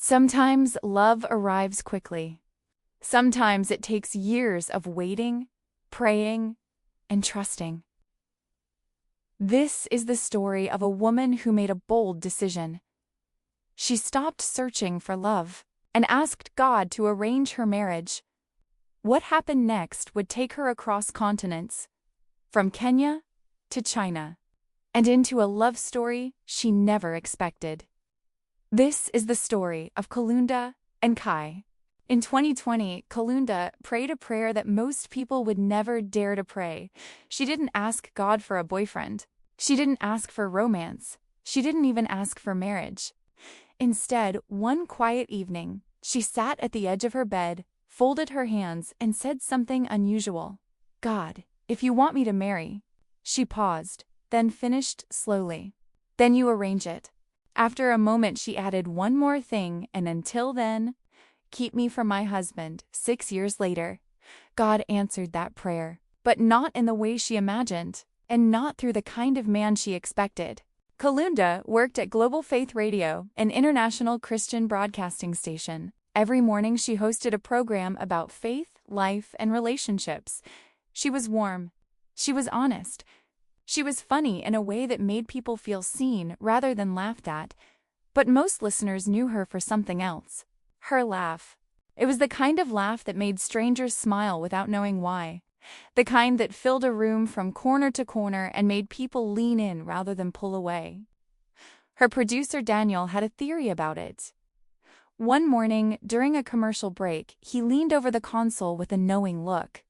Sometimes love arrives quickly. Sometimes it takes years of waiting, praying, and trusting. This is the story of a woman who made a bold decision. She stopped searching for love and asked God to arrange her marriage. What happened next would take her across continents, from Kenya to China, and into a love story she never expected. This is the story of Kalunda and Kai. In 2020, Kalunda prayed a prayer that most people would never dare to pray. She didn't ask God for a boyfriend. She didn't ask for romance. She didn't even ask for marriage. Instead, one quiet evening, she sat at the edge of her bed, folded her hands, and said something unusual. God, if you want me to marry. She paused, then finished slowly. Then you arrange it. After a moment, she added one more thing, and until then, keep me from my husband. 6 years later, God answered that prayer, but not in the way she imagined, and not through the kind of man she expected. Kalunda worked at Global Faith Radio, an international Christian broadcasting station. Every morning she hosted a program about faith, life, and relationships. She was warm. She was honest. She was funny in a way that made people feel seen rather than laughed at. But most listeners knew her for something else. Her laugh. It was the kind of laugh that made strangers smile without knowing why. The kind that filled a room from corner to corner and made people lean in rather than pull away. Her producer Daniel had a theory about it. One morning, during a commercial break, he leaned over the console with a knowing look.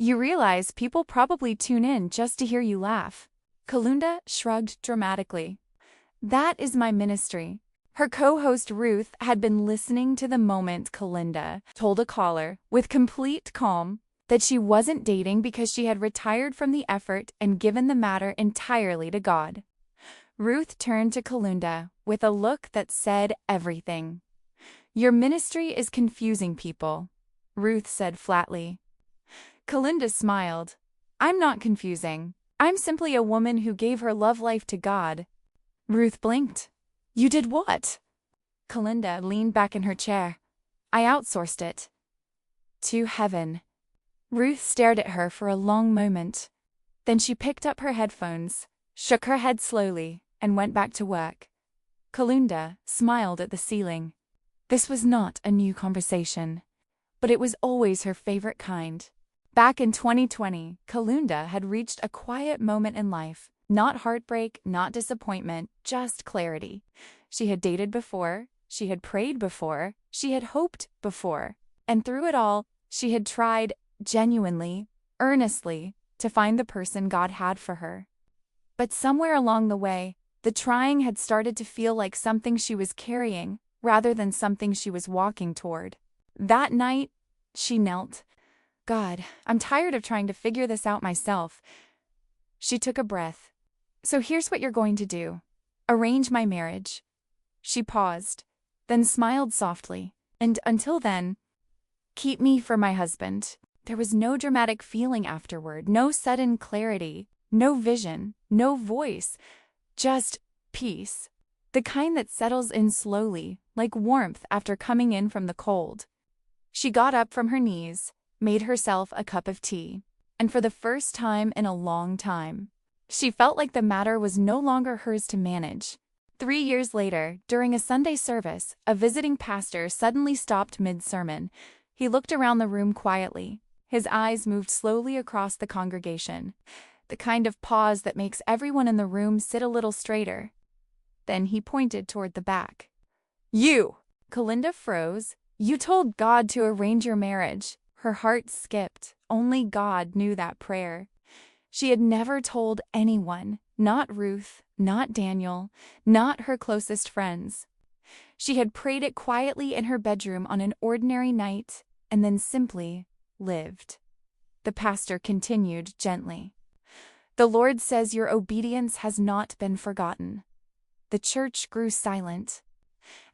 You realize people probably tune in just to hear you laugh. Kalunda shrugged dramatically. That is my ministry. Her co-host Ruth had been listening to the moment Kalunda told a caller, with complete calm, that she wasn't dating because she had retired from the effort and given the matter entirely to God. Ruth turned to Kalunda with a look that said everything. Your ministry is confusing people, Ruth said flatly. Kalunda smiled. I'm not confusing. I'm simply a woman who gave her love life to God. Ruth blinked. You did what? Kalunda leaned back in her chair. I outsourced it. To heaven. Ruth stared at her for a long moment. Then she picked up her headphones, shook her head slowly, and went back to work. Kalunda smiled at the ceiling. This was not a new conversation, but it was always her favorite kind. Back in 2020, Kalunda had reached a quiet moment in life. Not heartbreak, not disappointment, just clarity. She had dated before, she had prayed before, she had hoped before, and through it all, she had tried genuinely, earnestly, to find the person God had for her. But somewhere along the way, the trying had started to feel like something she was carrying, rather than something she was walking toward. That night, she knelt. God, I'm tired of trying to figure this out myself. She took a breath. So here's what you're going to do. Arrange my marriage. She paused, then smiled softly. And until then, keep me for my husband. There was no dramatic feeling afterward, no sudden clarity, no vision, no voice, just peace. The kind that settles in slowly, like warmth after coming in from the cold. She got up from her knees, made herself a cup of tea, and for the first time in a long time, she felt like the matter was no longer hers to manage. 3 years later, during a Sunday service, a visiting pastor suddenly stopped mid-sermon. He looked around the room quietly. His eyes moved slowly across the congregation, the kind of pause that makes everyone in the room sit a little straighter. Then he pointed toward the back. You! Kalunda froze. You told God to arrange your marriage. Her heart skipped. Only God knew that prayer. She had never told anyone, not Ruth, not Daniel, not her closest friends. She had prayed it quietly in her bedroom on an ordinary night, and then simply lived. The pastor continued gently. The Lord says your obedience has not been forgotten. The church grew silent.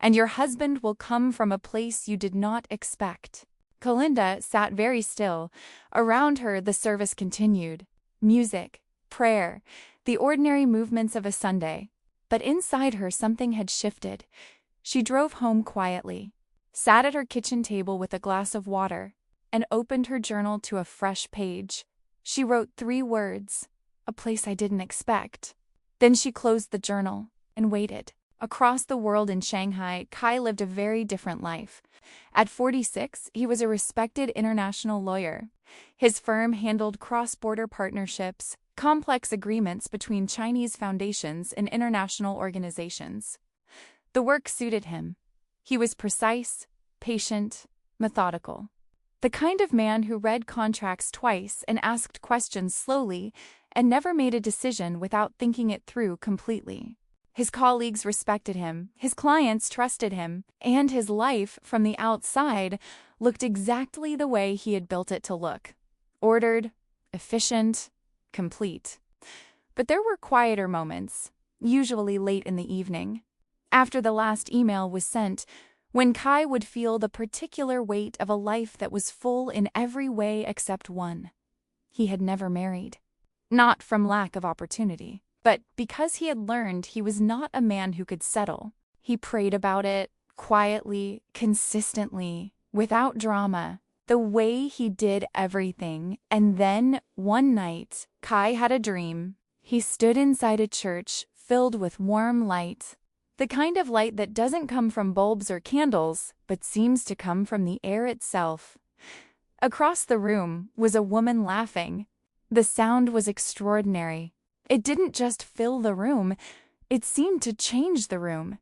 And your husband will come from a place you did not expect. Kalunda sat very still. Around her, the service continued. Music, prayer, the ordinary movements of a Sunday. But inside her, something had shifted. She drove home quietly, sat at her kitchen table with a glass of water, and opened her journal to a fresh page. She wrote 3 words, "A place I didn't expect." Then she closed the journal and waited. Across the world in Shanghai, Kai lived a very different life. At 46, he was a respected international lawyer. His firm handled cross-border partnerships, complex agreements between Chinese foundations and international organizations. The work suited him. He was precise, patient, methodical. The kind of man who read contracts twice and asked questions slowly and never made a decision without thinking it through completely. His colleagues respected him, his clients trusted him, and his life from the outside looked exactly the way he had built it to look: ordered, efficient, complete. But there were quieter moments, usually late in the evening, after the last email was sent, when Kai would feel the particular weight of a life that was full in every way except one. He had never married. Not from lack of opportunity, but because he had learned he was not a man who could settle. He prayed about it, quietly, consistently, without drama, the way he did everything. And then, one night, Kai had a dream. He stood inside a church filled with warm light. The kind of light that doesn't come from bulbs or candles, but seems to come from the air itself. Across the room was a woman laughing. The sound was extraordinary. It didn't just fill the room, it seemed to change the room.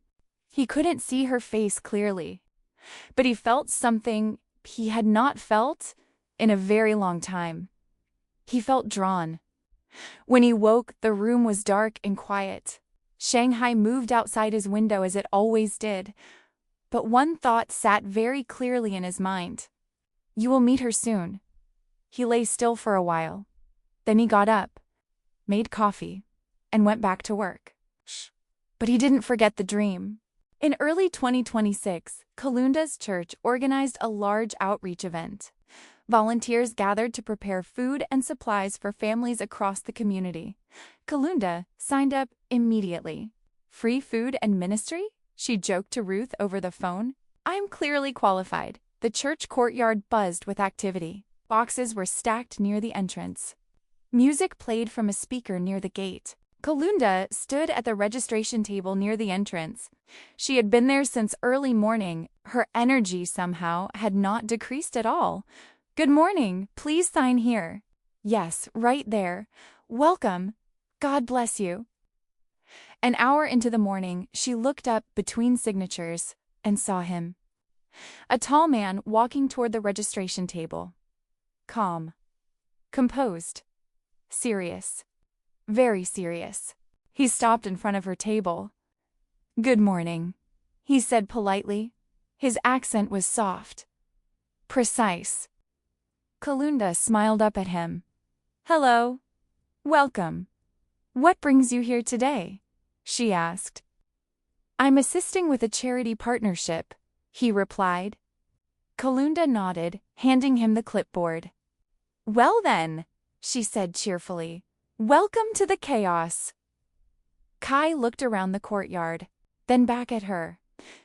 He couldn't see her face clearly, but he felt something he had not felt in a very long time. He felt drawn. When he woke, the room was dark and quiet. Shanghai moved outside his window as it always did, but one thought sat very clearly in his mind. You will meet her soon. He lay still for a while. Then he got up, made coffee, and went back to work. But he didn't forget the dream. In early 2026, Kalunda's church organized a large outreach event. Volunteers gathered to prepare food and supplies for families across the community. Kalunda signed up immediately. Free food and ministry? She joked to Ruth over the phone. I'm clearly qualified. The church courtyard buzzed with activity. Boxes were stacked near the entrance. Music played from a speaker near the gate. Kalunda stood at the registration table near the entrance. She had been there since early morning. Her energy somehow had not decreased at all. Good morning. Please sign here. Yes, right there. Welcome. God bless you. An hour into the morning, she looked up between signatures and saw him. A tall man walking toward the registration table. Calm. Composed. Serious. Very serious. He stopped in front of her table. Good morning, he said politely. His accent was soft. Precise. Kalunda smiled up at him. Hello. Welcome. What brings you here today? She asked. I'm assisting with a charity partnership, he replied. Kalunda nodded, handing him the clipboard. Well then, she said cheerfully. Welcome to the chaos. Kai looked around the courtyard, then back at her.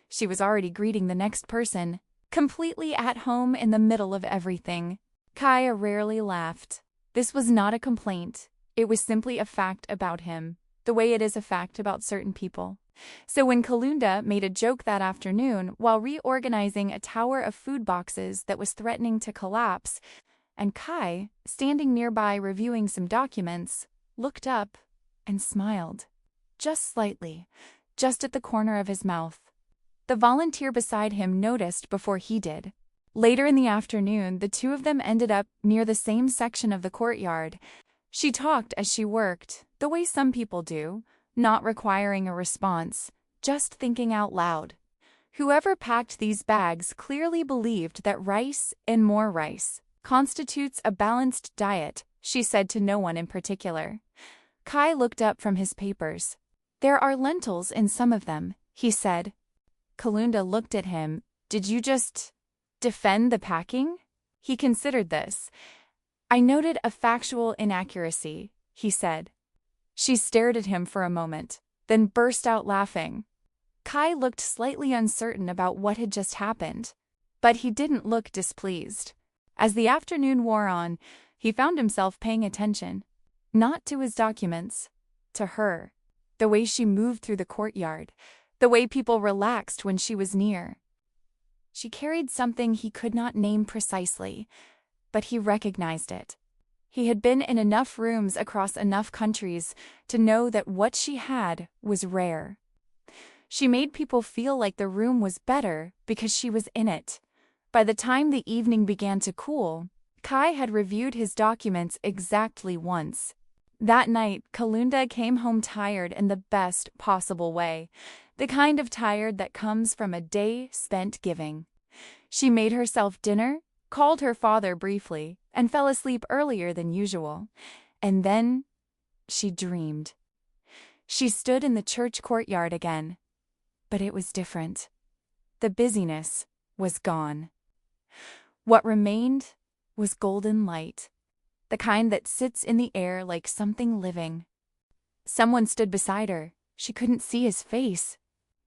She was already greeting the next person, completely at home in the middle of everything. Kai rarely laughed. This was not a complaint. It was simply a fact about him, the way it is a fact about certain people. So when Kalunda made a joke that afternoon while reorganizing a tower of food boxes that was threatening to collapse, and Kai, standing nearby reviewing some documents, looked up and smiled. Just slightly, just at the corner of his mouth. The volunteer beside him noticed before he did. Later in the afternoon, the two of them ended up near the same section of the courtyard. She talked as she worked, the way some people do, not requiring a response, just thinking out loud. Whoever packed these bags clearly believed that rice and more rice constitutes a balanced diet, she said to no one in particular. Kai looked up from his papers. There are lentils in some of them, he said. Kalunda looked at him. Did you just defend the packing? He considered this. I noted a factual inaccuracy, he said. She stared at him for a moment, then burst out laughing. Kai looked slightly uncertain about what had just happened, but he didn't look displeased. As the afternoon wore on, he found himself paying attention, not to his documents, to her, the way she moved through the courtyard, the way people relaxed when she was near. She carried something he could not name precisely, but he recognized it. He had been in enough rooms across enough countries to know that what she had was rare. She made people feel like the room was better because she was in it. By the time the evening began to cool, Kai had reviewed his documents exactly once. That night, Kalunda came home tired in the best possible way, the kind of tired that comes from a day spent giving. She made herself dinner, called her father briefly, and fell asleep earlier than usual. And then she dreamed. She stood in the church courtyard again. But it was different. The busyness was gone. What remained was golden light, the kind that sits in the air like something living. Someone stood beside her. She couldn't see his face,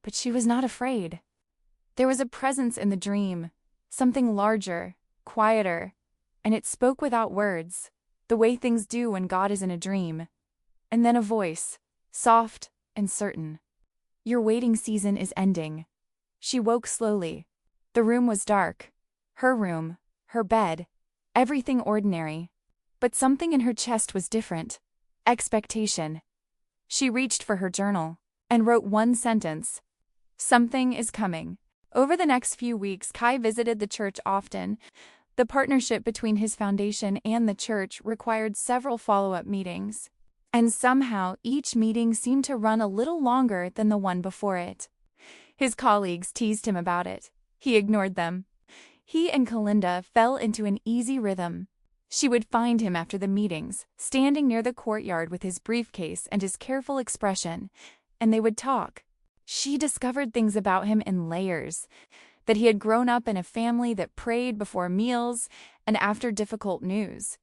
but she was not afraid. There was a presence in the dream, something larger, quieter, and it spoke without words, the way things do when God is in a dream. And then a voice, soft and certain. "Your waiting season is ending." She woke slowly. The room was dark. Her room, her bed, everything ordinary. But something in her chest was different. Expectation. She reached for her journal and wrote one sentence. "Something is coming." Over the next few weeks, Kai visited the church often. The partnership between his foundation and the church required several follow-up meetings. And somehow each meeting seemed to run a little longer than the one before it. His colleagues teased him about it. He ignored them. He and Kalunda fell into an easy rhythm. She would find him after the meetings, standing near the courtyard with his briefcase and his careful expression, and they would talk. She discovered things about him in layers, that he had grown up in a family that prayed before meals and after difficult news,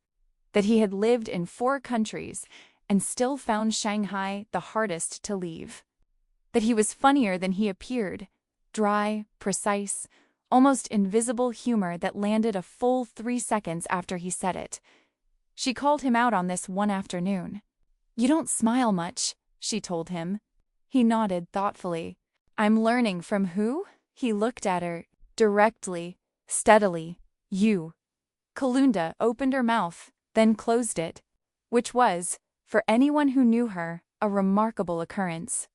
that he had lived in 4 countries and still found Shanghai the hardest to leave. That he was funnier than he appeared, dry, precise, almost invisible humor that landed a full 3 seconds after he said it. She called him out on this one afternoon. "You don't smile much," she told him. He nodded thoughtfully. "I'm learning from who?" He looked at her, directly, steadily. "You." Kalunda opened her mouth, then closed it, which was, for anyone who knew her, a remarkable occurrence.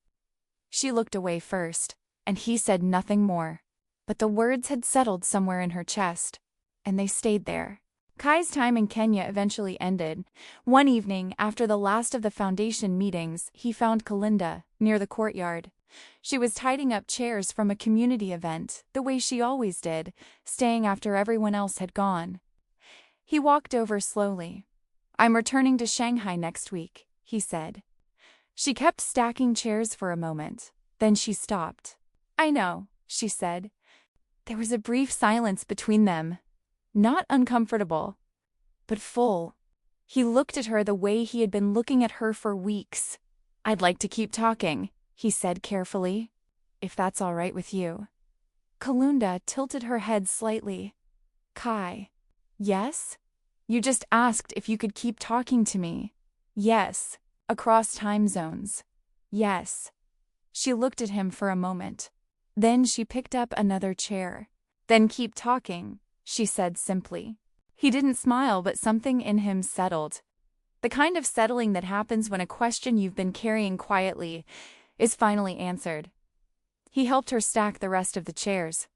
She looked away first, and he said nothing more. But the words had settled somewhere in her chest, and they stayed there. Kai's time in Kenya eventually ended. One evening, after the last of the foundation meetings, he found Kalunda near the courtyard. She was tidying up chairs from a community event, the way she always did, staying after everyone else had gone. He walked over slowly. "I'm returning to Shanghai next week," he said. She kept stacking chairs for a moment. Then she stopped. "I know," she said. There was a brief silence between them. Not uncomfortable, but full. He looked at her the way he had been looking at her for weeks. "I'd like to keep talking," he said carefully, "if that's all right with you." Kalunda tilted her head slightly. "Kai." "Yes?" "You just asked if you could keep talking to me." "Yes." "Across time zones." "Yes." She looked at him for a moment. Then she picked up another chair. "Then keep talking," she said simply. He didn't smile, but something in him settled. The kind of settling that happens when a question you've been carrying quietly is finally answered. He helped her stack the rest of the chairs.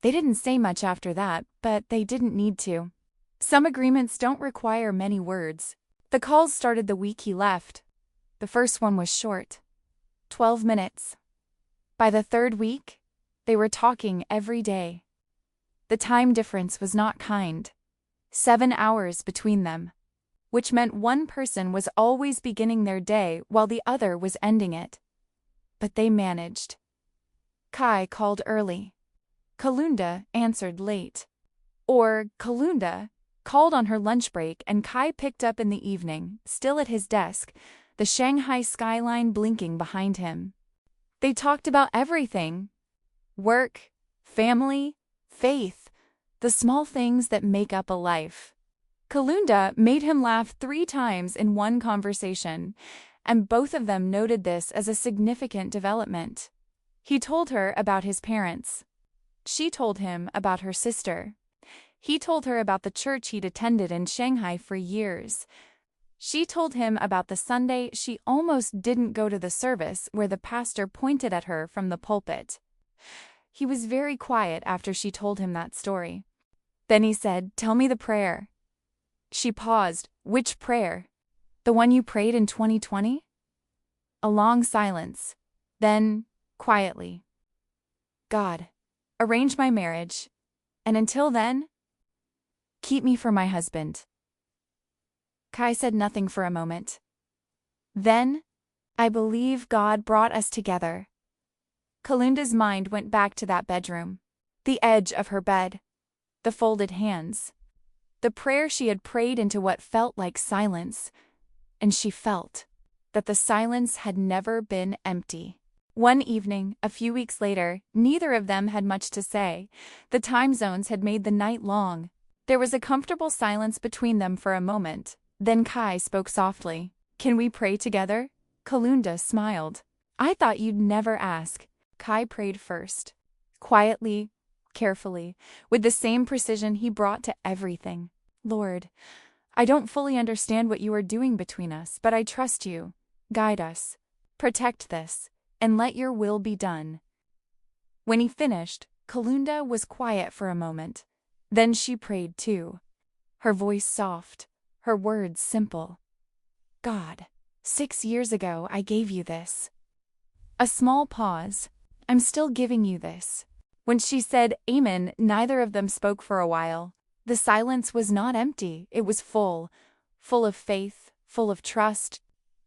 They didn't say much after that, but they didn't need to. Some agreements don't require many words. The calls started the week he left. The first one was short. 12 minutes. By the 3rd week, they were talking every day. The time difference was not kind. 7 hours between them, which meant one person was always beginning their day while the other was ending it. But they managed. Kai called early. Kalunda answered late. Or Kalunda called on her lunch break and Kai picked up in the evening, still at his desk, the Shanghai skyline blinking behind him. They talked about everything: work, family, faith, the small things that make up a life. Kalunda made him laugh 3 times in one conversation, and both of them noted this as a significant development. He told her about his parents. She told him about her sister. He told her about the church he'd attended in Shanghai for years. She told him about the Sunday she almost didn't go to the service where the pastor pointed at her from the pulpit. He was very quiet after she told him that story. Then he said, "Tell me the prayer." She paused. "Which prayer? The one you prayed in 2020? A long silence. Then, quietly, "God, arrange my marriage, and until then, keep me for my husband." Kai said nothing for a moment. Then, "I believe God brought us together." Kalunda's mind went back to that bedroom, the edge of her bed, the folded hands, the prayer she had prayed into what felt like silence, and she felt that the silence had never been empty. One evening, a few weeks later, neither of them had much to say. The time zones had made the night long. There was a comfortable silence between them for a moment. Then Kai spoke softly. "Can we pray together?" Kalunda smiled. "I thought you'd never ask." Kai prayed first. Quietly, carefully, with the same precision he brought to everything. "Lord, I don't fully understand what you are doing between us, but I trust you. Guide us. Protect this, and let your will be done." When he finished, Kalunda was quiet for a moment. Then she prayed too, her voice soft, her words simple. "God, 6 years ago I gave you this." A small pause. "I'm still giving you this." When she said "Amen," neither of them spoke for a while. The silence was not empty, it was full of faith, full of trust,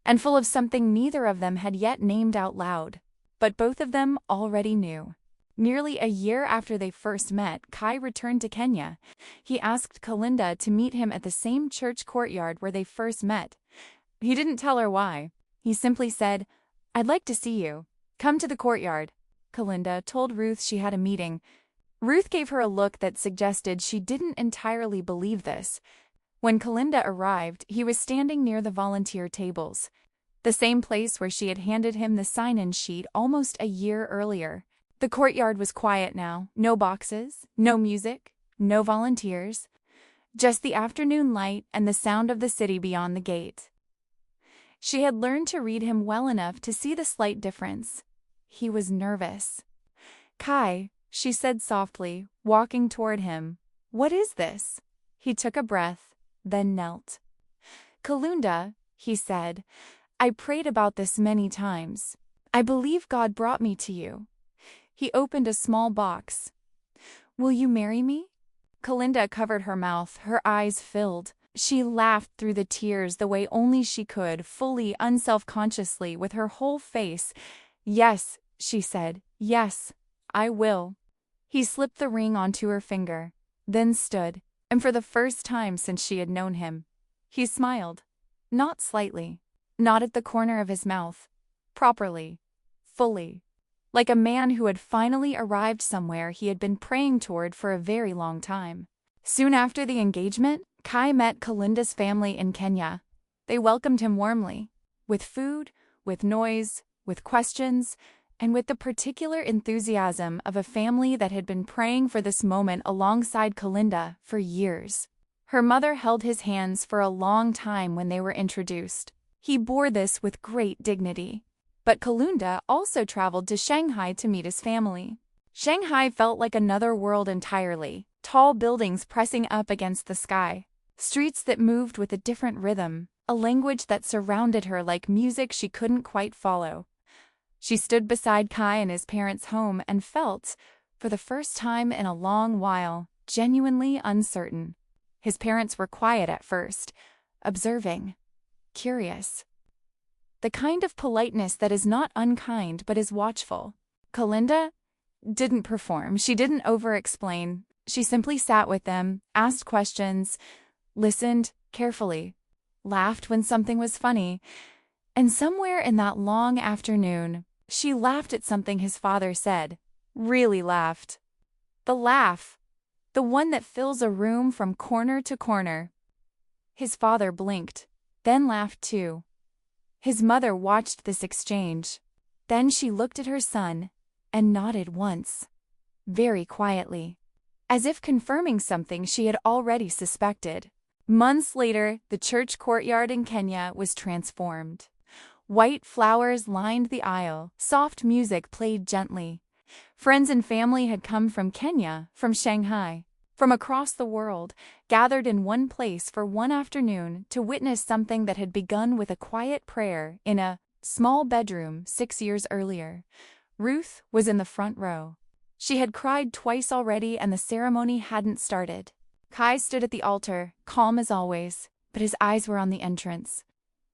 and full of something neither of them had yet named out loud, but both of them already knew. Nearly a year after they first met, Kai returned to Kenya. He asked Kalunda to meet him at the same church courtyard where they first met. He didn't tell her why. He simply said, "I'd like to see you. Come to the courtyard." Kalunda told Ruth she had a meeting. Ruth gave her a look that suggested she didn't entirely believe this. When Kalunda arrived, he was standing near the volunteer tables, the same place where she had handed him the sign-in sheet almost a year earlier. The courtyard was quiet now. No boxes, no music, no volunteers. Just the afternoon light and the sound of the city beyond the gate. She had learned to read him well enough to see the slight difference. He was nervous. "Kai," she said softly, walking toward him, "what is this?" He took a breath, then knelt. "Kalunda," he said, "I prayed about this many times. I believe God brought me to you." He opened a small box. "Will you marry me?" Kalunda covered her mouth, her eyes filled. She laughed through the tears the way only she could, fully, unselfconsciously, with her whole face. "Yes," she said, "yes, I will." He slipped the ring onto her finger, then stood, and for the first time since she had known him, he smiled. Not slightly, not at the corner of his mouth, properly, fully, like a man who had finally arrived somewhere he had been praying toward for a very long time. Soon after the engagement, Kai met Kalunda's family in Kenya. They welcomed him warmly, with food, with noise, with questions, and with the particular enthusiasm of a family that had been praying for this moment alongside Kalunda for years. Her mother held his hands for a long time when they were introduced. He bore this with great dignity. But Kalunda also traveled to Shanghai to meet his family. Shanghai felt like another world entirely. Tall buildings pressing up against the sky. Streets that moved with a different rhythm. A language that surrounded her like music she couldn't quite follow. She stood beside Kai in his parents' home and felt, for the first time in a long while, genuinely uncertain. His parents were quiet at first, observing, curious. The kind of politeness that is not unkind but is watchful. Kalunda didn't perform. She didn't over-explain. She simply sat with them, asked questions, listened carefully, laughed when something was funny, and somewhere in that long afternoon, she laughed at something his father said. Really laughed. The laugh. The one that fills a room from corner to corner. His father blinked, then laughed too. His mother watched this exchange. Then she looked at her son and nodded once, very quietly, as if confirming something she had already suspected. Months later, the church courtyard in Kenya was transformed. White flowers lined the aisle, soft music played gently. Friends and family had come from Kenya, from Shanghai, from across the world, gathered in one place for one afternoon to witness something that had begun with a quiet prayer in a small bedroom 6 years earlier. Ruth was in the front row. She had cried twice already and the ceremony hadn't started. Kai stood at the altar, calm as always, but his eyes were on the entrance.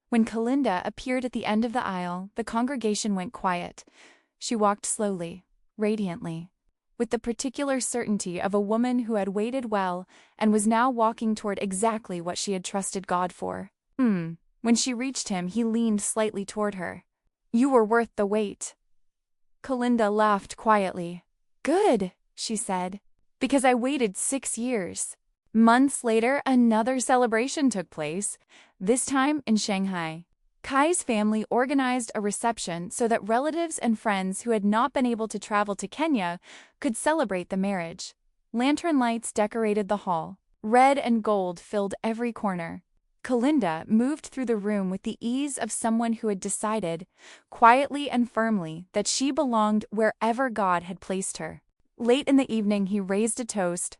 When Kalunda appeared at the end of the aisle, the congregation went quiet. She walked slowly, radiantly, with the particular certainty of a woman who had waited well and was now walking toward exactly what she had trusted God for. When she reached him, he leaned slightly toward her. "You were worth the wait." Kalunda laughed quietly. "Good," she said, "because I waited 6 years. Months later, another celebration took place, this time in Shanghai. Kai's family organized a reception so that relatives and friends who had not been able to travel to Kenya could celebrate the marriage. Lantern lights decorated the hall. Red and gold filled every corner. Kalunda moved through the room with the ease of someone who had decided, quietly and firmly, that she belonged wherever God had placed her. Late in the evening, he raised a toast.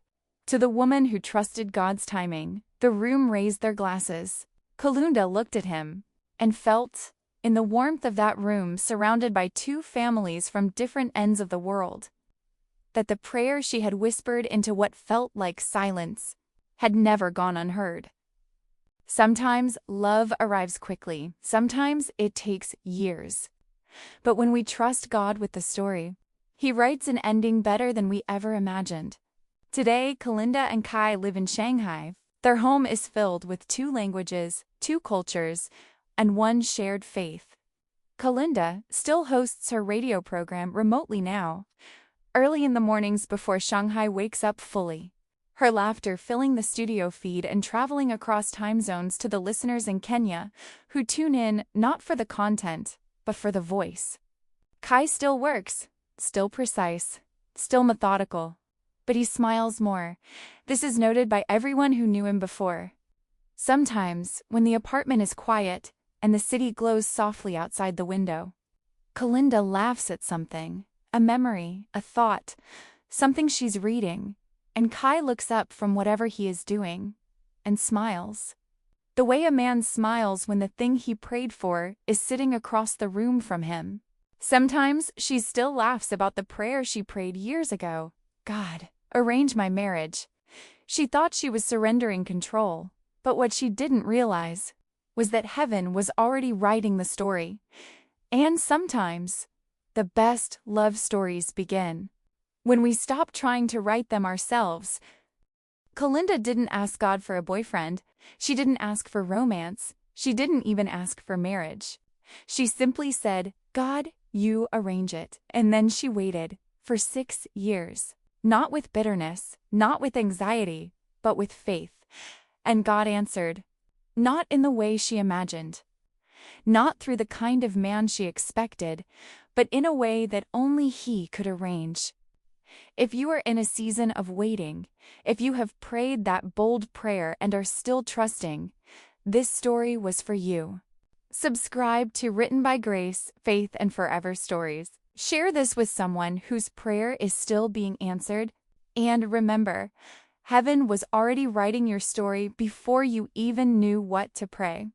To the woman who trusted God's timing. The room raised their glasses. Kalunda looked at him and felt, in the warmth of that room surrounded by 2 families from different ends of the world, that the prayer she had whispered into what felt like silence had never gone unheard. Sometimes love arrives quickly, sometimes it takes years. But when we trust God with the story, he writes an ending better than we ever imagined. Today, Kalunda and Kai live in Shanghai. Their home is filled with 2 languages, 2 cultures, and 1 shared faith. Kalunda still hosts her radio program remotely now, early in the mornings before Shanghai wakes up fully. Her laughter filling the studio feed and traveling across time zones to the listeners in Kenya who tune in not for the content, but for the voice. Kai still works, still precise, still methodical, but he smiles more. This is noted by everyone who knew him before. Sometimes, when the apartment is quiet and the city glows softly outside the window, Kalunda laughs at something, a memory, a thought, something she's reading, and Kai looks up from whatever he is doing and smiles. The way a man smiles when the thing he prayed for is sitting across the room from him. Sometimes she still laughs about the prayer she prayed years ago. God, arrange my marriage. She thought she was surrendering control, but what she didn't realize was that heaven was already writing the story. And sometimes, the best love stories begin when we stop trying to write them ourselves. Kalunda didn't ask God for a boyfriend. She didn't ask for romance. She didn't even ask for marriage. She simply said, God, you arrange it. And then she waited for 6 years, not with bitterness, not with anxiety, but with faith. And God answered, not in the way she imagined, not through the kind of man she expected, but in a way that only he could arrange. If you are in a season of waiting, if you have prayed that bold prayer and are still trusting, this story was for you. Subscribe to Written by Grace, Faith, and Forever Stories. Share this with someone whose prayer is still being answered. And remember, heaven was already writing your story before you even knew what to pray.